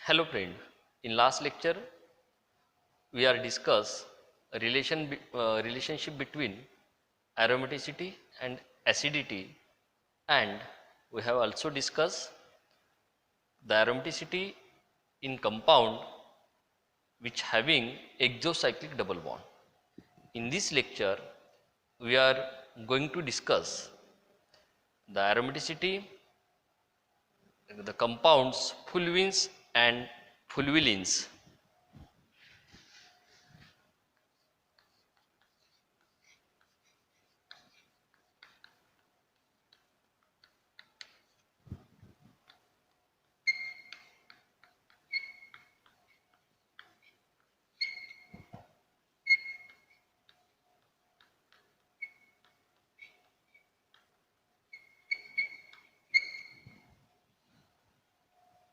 Hello friend, in last lecture we are discuss a relationship between aromaticity and acidity, and we have also discussed the aromaticity in compound which having exocyclic double bond. In this lecture we are going to discuss the aromaticity, the compounds fulvenes and fulvulins.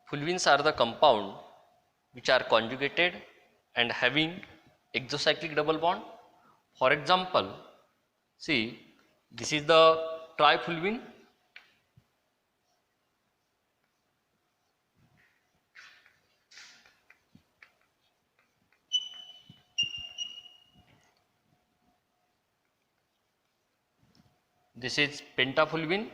Fulvenes are the compound which are conjugated and having exocyclic double bond. For example, see, this is the trifulvene, this is pentafulvene,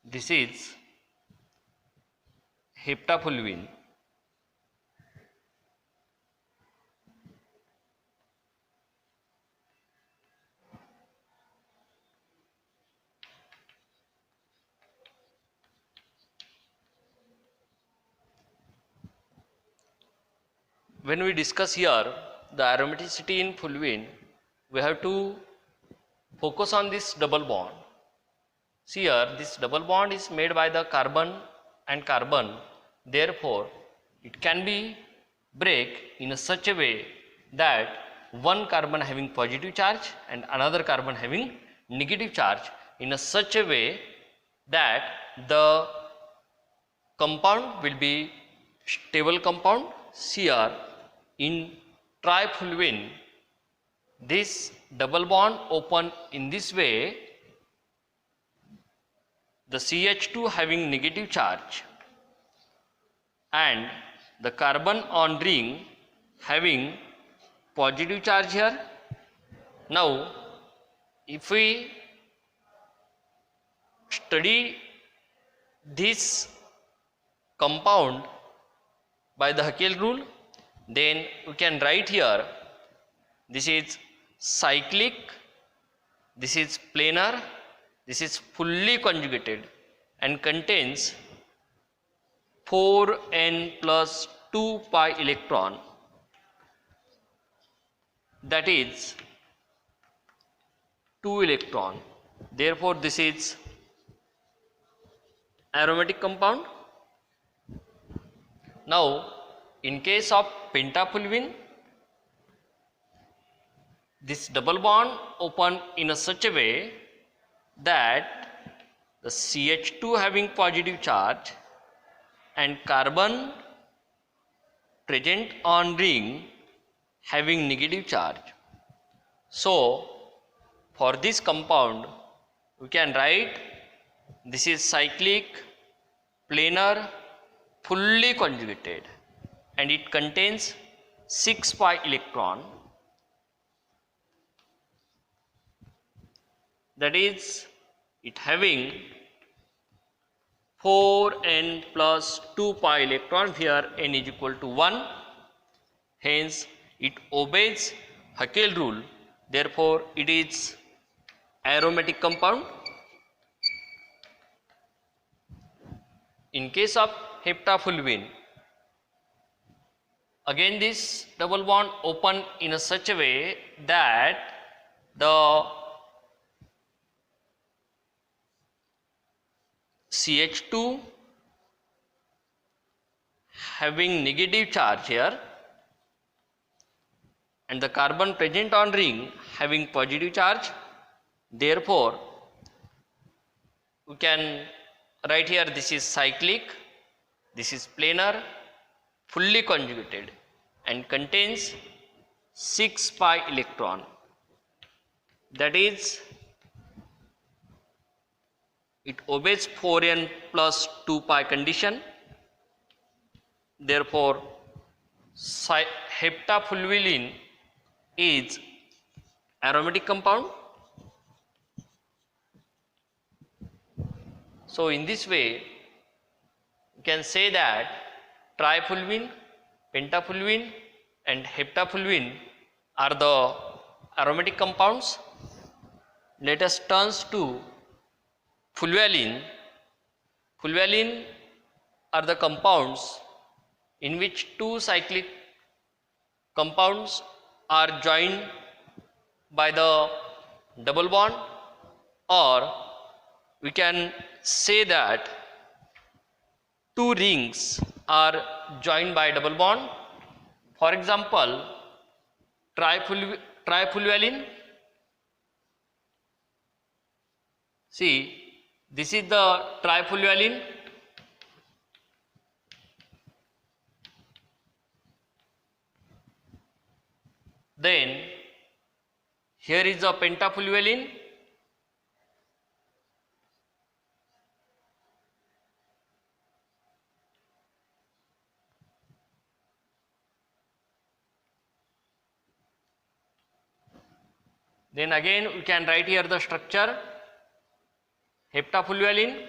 this is heptafulvene, when we discuss here the aromaticity in fulvene, we have to focus on this double bond. See here, this double bond is made by the carbon and carbon, therefore it can be break in a such a way that one carbon having positive charge and another carbon having negative charge in a such a way that the compound will be stable compound. See here, in trifulvene, this double bond open in this way, the CH2 having negative charge and the carbon on ring having positive charge here. Now if we study this compound by the Haeckel rule, then we can write here, this is cyclic, this is planar, this is fully conjugated and contains 4n plus 2 pi electron, that is 2 electron. Therefore this is aromatic compound. Now in case of pentafulvene, this double bond open in a such a way that the CH2 having positive charge and carbon present on ring having negative charge. So for this compound we can write, this is cyclic, planar, fully conjugated, and it contains 6 pi electron, that is it having 4n plus 2 pi electron, here n is equal to 1, hence it obeys Haeckel rule, therefore it is aromatic compound. In case of heptafulvene, again this double bond open in a such a way that the CH2 having negative charge here and the carbon present on ring having positive charge, therefore we can write here, this is cyclic, this is planar, fully conjugated and contains 6 pi electron, that is it obeys 4n plus 2 pi condition. Therefore heptafulvulin is aromatic compound. So in this way you can say that trifulvin, pentafulvin and heptafulvin are the aromatic compounds. Let us turn to fulvalin. Fulvalin are the compounds in which two cyclic compounds are joined by the double bond, or we can say that two rings are joined by double bond. For example, trifulvalin. See, this is the trifulvalin. Then here is the pentafulvalin. Then again we can write here the structure heptafulvalin.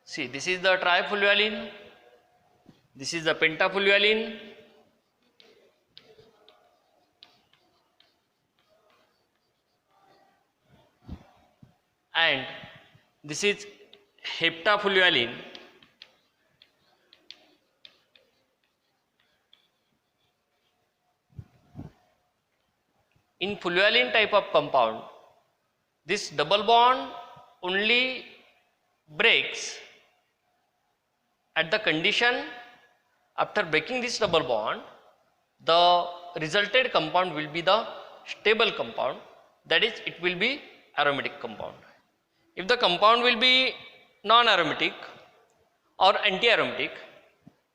See, this is the trifulvalin, this is the pentafulvalin, and this is heptafulvalin. In fulvalin type of compound, this double bond only breaks at the condition after breaking this double bond, the resulted compound will be the stable compound, that is it will be aromatic compound. If the compound will be non-aromatic or anti-aromatic,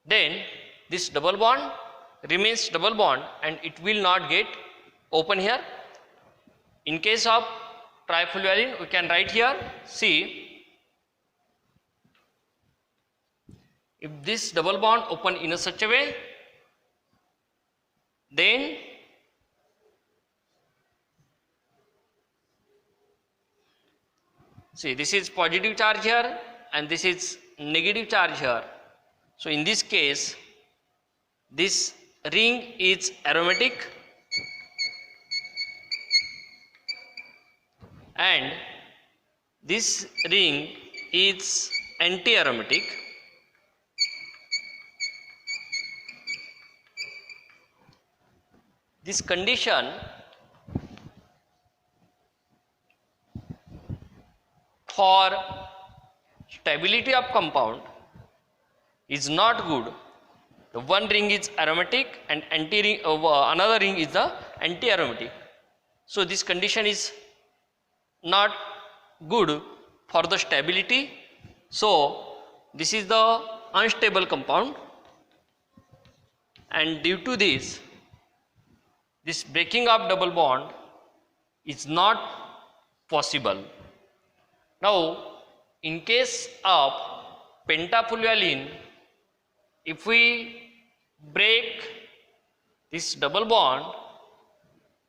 then this double bond remains double bond and it will not get open here. In case of trifulvalin, we can write here, see, if this double bond open in a such a way, then see, this is positive charge here and this is negative charge here. So in this case, this ring is aromatic and this ring is anti-aromatic. This condition for stability of compound is not good. The one ring is aromatic and another ring is the anti-aromatic. So this condition is not good for the stability. So this is the unstable compound, and due to this breaking of double bond is not possible. Now in case of pentafulvalin, if we break this double bond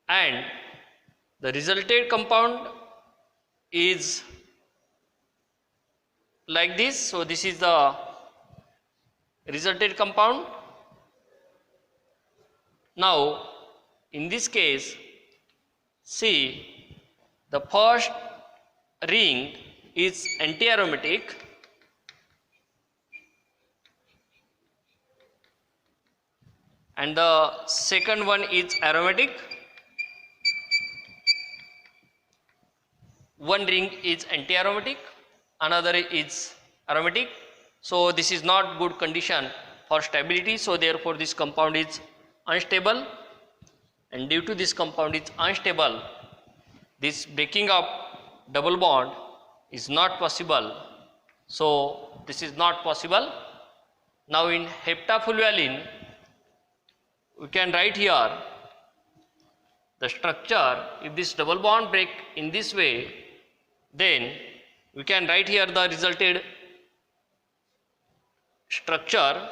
and the resulted compound is like this, so this is the resulted compound. Now in this case, see, the first ring is anti-aromatic and the second one is aromatic. One ring is anti-aromatic, another is aromatic. So this is not good condition for stability, so therefore this compound is unstable, and due to this compound is unstable, this breaking up double bond is not possible. So this is not possible. Now in heptafluvaline, we can write here the structure. If this double bond break in this way, then we can write here the resulted structure.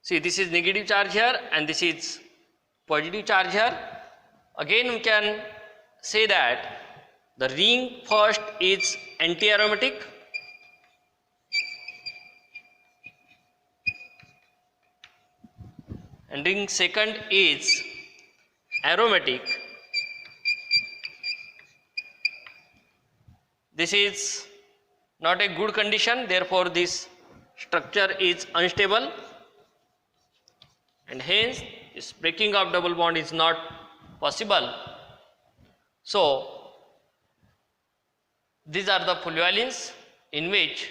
See, this is negative charge here and this is positive charge here. Again we can say that the ring first is anti-aromatic, and ring second is aromatic. This is not a good condition, therefore this structure is unstable, and hence this breaking of double bond is not possible. So these are the fulvalines in which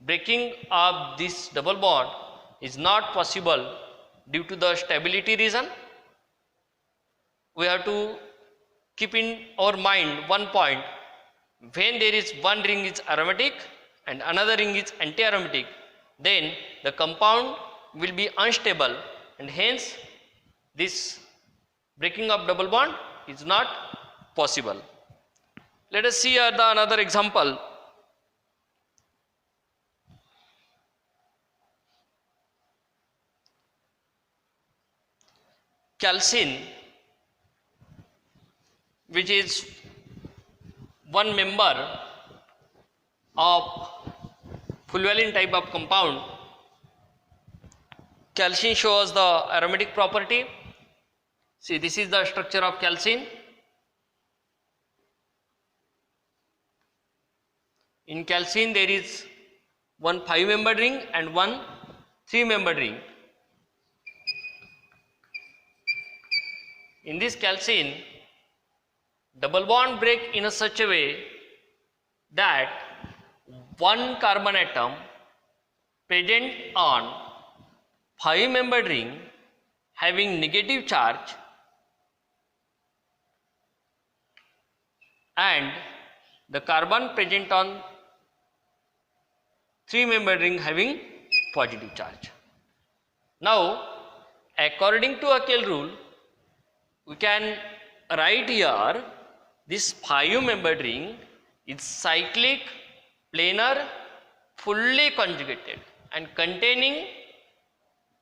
breaking of this double bond is not possible due to the stability reason. We have to keep in our mind one point: when there is one ring is aromatic and another ring is anti-aromatic, then the compound will be unstable, and hence this breaking of double bond is not possible. Let us see here the another example. Calcine, which is one member of fulvalin type of compound. Calcine shows the aromatic property. See, this is the structure of calcine. In calcine there is one 5-membered ring and one 3-membered ring. In this calcine, double bond break in a such a way that one carbon atom present on 5-membered ring having negative charge and the carbon present on 3-membered ring having positive charge. Now, according to Haeckel rule, we can write here this 5-membered ring is cyclic, planar, fully conjugated and containing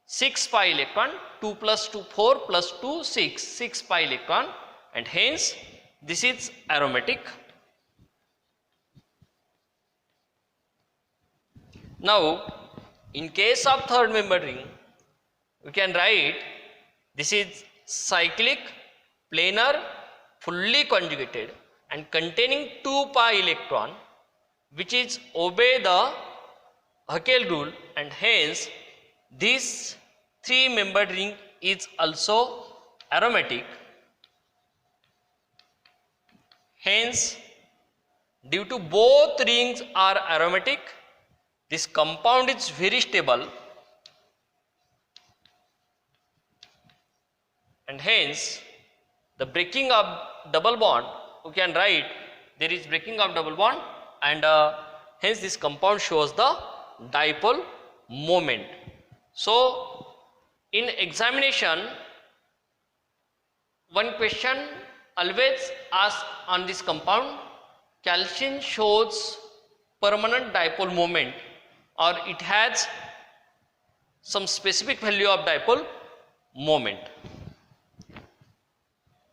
6 pi electron, 2 plus 2 4 plus 2 6 pi electron, and hence this is aromatic. Now, in case of 3rd-membered ring, we can write this is cyclic, planar, fully conjugated and containing 2 pi electron, which is obey the Haeckel rule, and hence this 3-membered ring is also aromatic. Hence, due to both rings are aromatic, this compound is very stable, and hence the breaking of double bond, we can write there is breaking of double bond, and hence this compound shows the dipole moment. So in examination, one question always asked on this compound: calcine shows permanent dipole moment, or it has some specific value of dipole moment.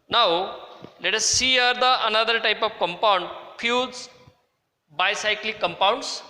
Now let us see here the another type of compound, fused bicyclic compounds.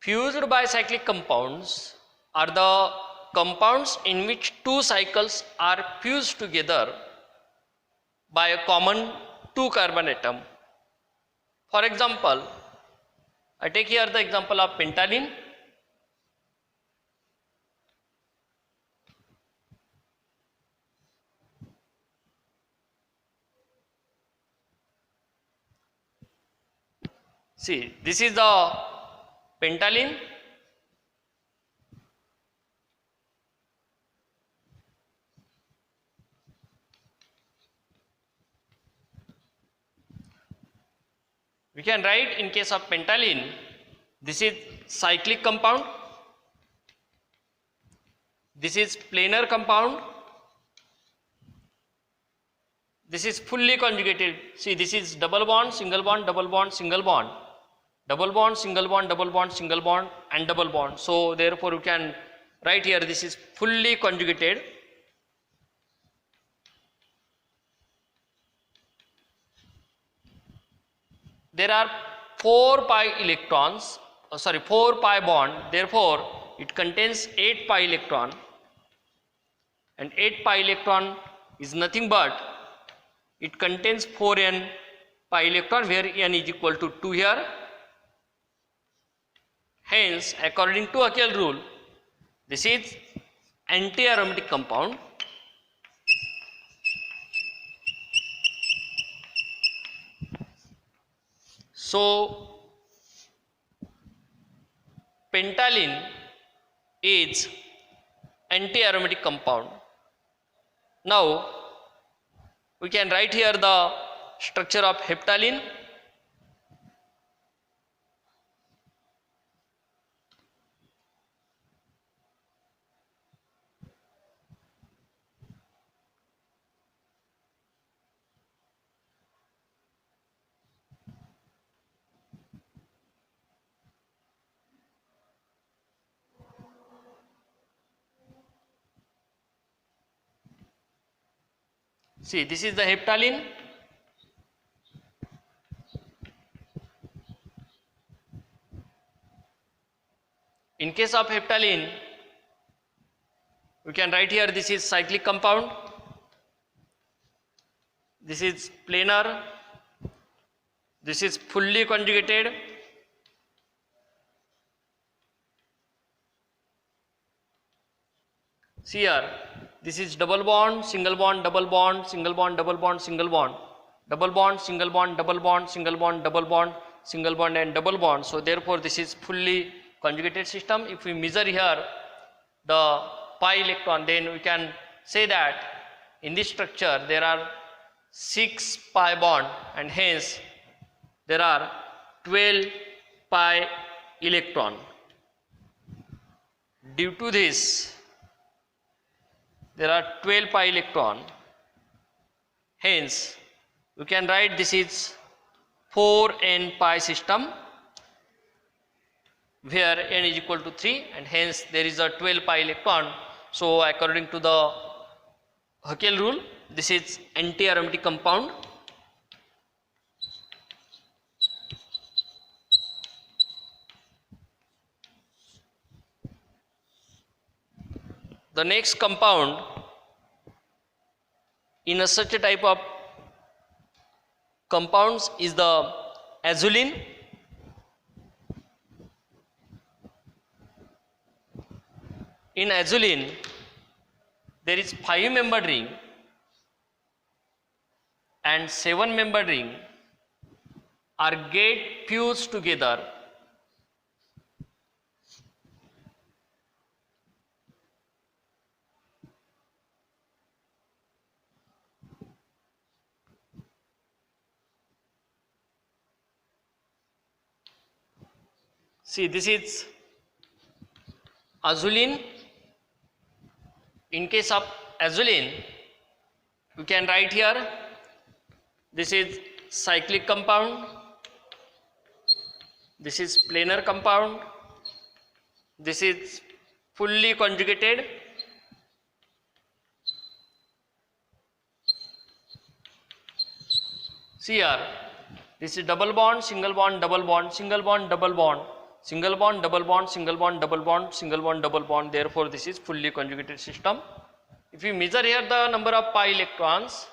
Fused bicyclic compounds are the compounds in which two cycles are fused together by a common 2 carbon atom. For example, I take here the example of pentylene. See, this is the pentylene. We can write in case of pentylene, this is cyclic compound, this is planar compound, this is fully conjugated. See, this is double bond, single bond, double bond, single bond, double bond, single bond, double bond, single bond, and double bond. So therefore, you can write here this is fully conjugated. There are 4 pi electrons, 4 pi bond, therefore it contains 8 pi electron, and 8 pi electron is nothing but it contains 4n pi electron, where n is equal to 2 here. Hence, according to Haeckel rule, this is anti-aromatic compound. So, pentylene is anti-aromatic compound. Now, we can write here the structure of heptylene. See, this is the heptylene. In case of heptylene, we can write here this is cyclic compound, this is planar, this is fully conjugated, see here, this is double bond, single bond, double bond, single bond, double bond, single bond, double bond, single bond, double bond, single bond, double bond, single bond, and double bond. So therefore, this is fully conjugated system. If we measure here the pi electron, then we can say that in this structure there are 6 pi bond, and hence there are 12 pi electron. Due to this, there are 12 pi electron. Hence, you can write this is 4n pi system, where n is equal to 3, and hence there is a 12 pi electron. So according to the Haeckel rule, this is anti-aromatic compound. The next compound in a such a type of compounds is the azulene. In azulene, there is 5-membered ring and 7-membered ring are get fused together. See, this is azulene. In case of azulene, you can write here this is cyclic compound, this is planar compound, this is fully conjugated, see here, this is double bond, single bond, double bond, single bond, double bond. single bond, double bond, single bond, double bond, single bond, double bond. Therefore, this is fully conjugated system. If we measure here the number of pi electrons,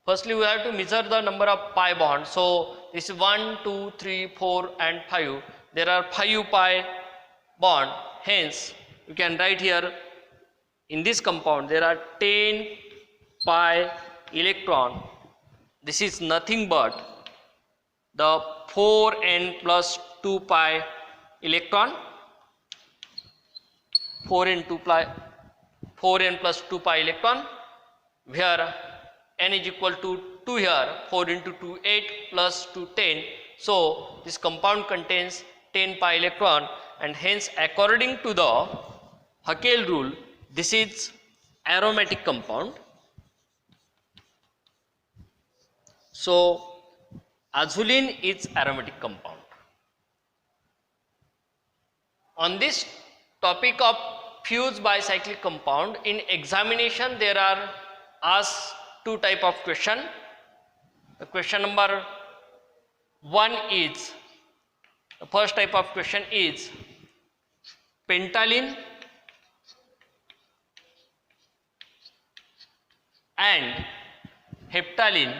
firstly we have to measure the number of pi bonds. So this is 1, 2, 3, 4 and 5. There are 5 pi bond. Hence, you can write here in this compound there are 10 pi electron. This is nothing but the 4n plus 2 pi electron. 4n plus 2 pi electron, where n is equal to 2 here, 4 into 2 8 plus 2 10. So this compound contains 10 pi electron, and hence according to the Haeckel rule, this is aromatic compound. So azulene is aromatic compound. On this topic of fused bicyclic compound, in examination there are asked two type of question. The question number 1 is, the first type of question is pentylene and heptylene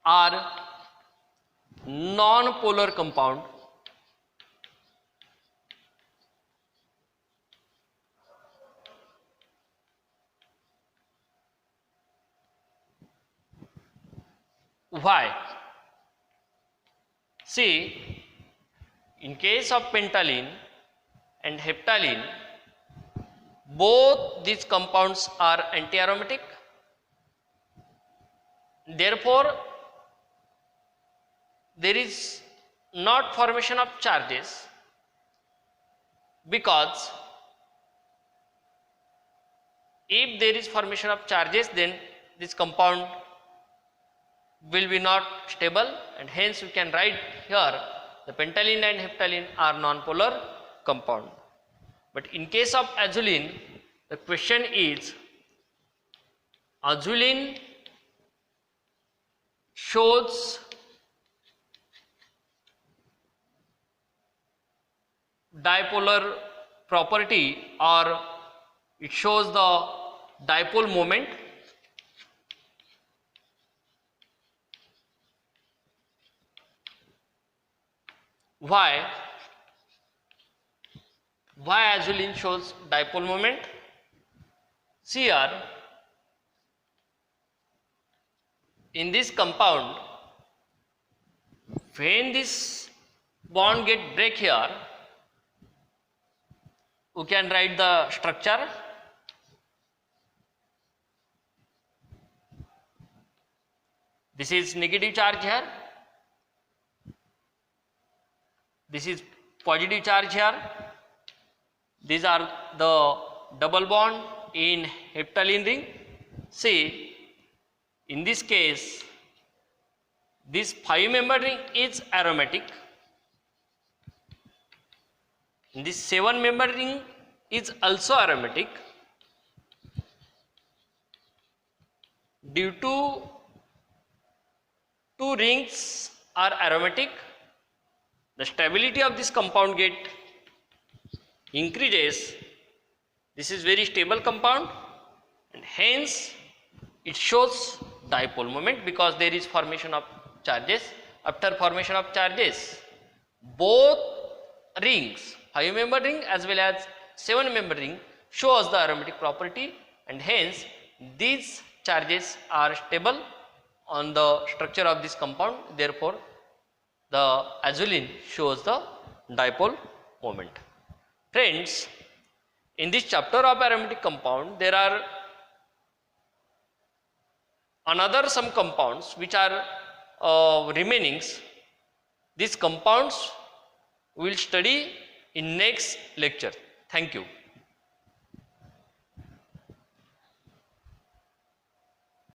are non-polar compound. Why? See, in case of pentylene and heptylene, both these compounds are anti-aromatic. Therefore, there is not formation of charges, because if there is formation of charges, then this compound will be not stable, and hence we can write here the pentylene and heptylene are non-polar compound. But in case of azulene, the question is, azulene shows dipolar property, or it shows the dipole moment. Why azulene shows dipole moment? See here, in this compound, when this bond get break here, we can write the structure. This is negative charge here, this is positive charge here. These are the double bond in heptylene ring. See, in this case, this 5-member ring is aromatic. This 7-member ring is also aromatic. Due to two rings are aromatic, the stability of this compound get increases. This is very stable compound, and hence it shows dipole moment, because there is formation of charges. After formation of charges, both rings, 5-member ring as well as 7-member ring, shows the aromatic property, and hence these charges are stable on the structure of this compound. Therefore, the azulene shows the dipole moment. Friends, in this chapter of aromatic compound, there are another some compounds which are remainings. These compounds we will study in next lecture. Thank you.